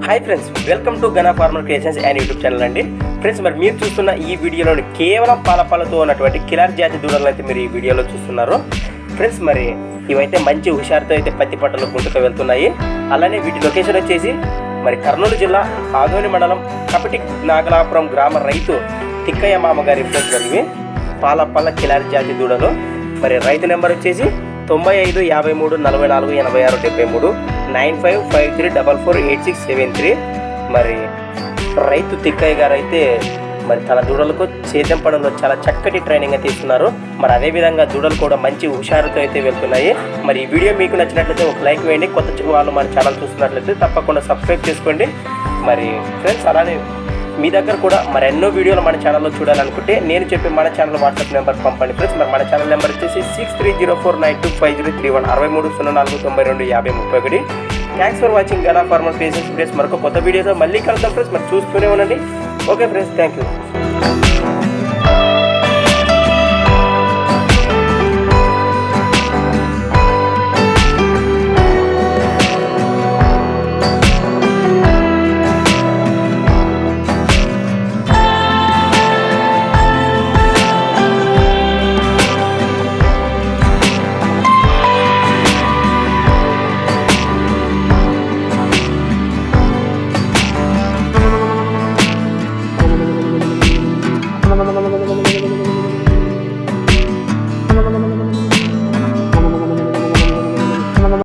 Hi friends, welcome to Gana farmer creations and YouTube channel అండి. Friends, మరి మీరు చూస్తున్న ఈ వీడియోలోని కేవలం పాలతో ఉన్నటువంటి కిలార్ జాతి దూడలను అయితే మీరు ఈ వీడియోలో చూస్తున్నారు. ఫ్రెండ్స్, మరి ఇవైతే మంచి హుషారుతో అయితే పత్తి పంటలు గుంటుకు వెళ్తున్నాయి. అలానే వీటి లొకేషన్ వచ్చేసి మరి కర్నూలు జిల్లా ఆదోని మండలం కపటి నాగలాపురం గ్రామ రైతు తిక్కయ్య మామగారి ఫ్రెండ్స్ కలిగి పాల కిలార్ జాతి దూడలు. మరి రైతు నెంబర్ వచ్చేసి 9553448673 9553448673. మరి రైతు తిక్కయ్య గారు అయితే మరి తన దూడలకు సేద్యం పనుల్లో చాలా చక్కటి ట్రైనింగ్ అయితే ఇస్తున్నారు. మరి అదేవిధంగా దూడలు కూడా మంచి హుషారుతో అయితే వెళ్తున్నాయి. మరి ఈ వీడియో మీకు నచ్చినట్లయితే ఒక లైక్ వేయండి. కొత్త వాళ్ళు మన ఛానల్ చూస్తున్నట్లయితే తప్పకుండా సబ్స్క్రైబ్ చేసుకోండి. మరి ఫ్రెండ్స్, అలానే మీ దగ్గర కూడా మరి ఎన్నో వీడియోలు మన ఛానల్లో చూడాలనుకుంటే నేను చెప్పి మన ఛానల్ వాట్సాప్ నెంబర్ పంపండి ఫ్రెండ్స్. మరి మన ఛానల్ నెంబర్ వచ్చేసి 6304925030 6304925031. Thanks for watching Gana farmer creations friends. మరొక కొత్త వీడియోతో మళ్ళీ కలుద్దాం ఫ్రెండ్స్. మరి చూస్తూనే ఉండండి. Okay friends, thank you.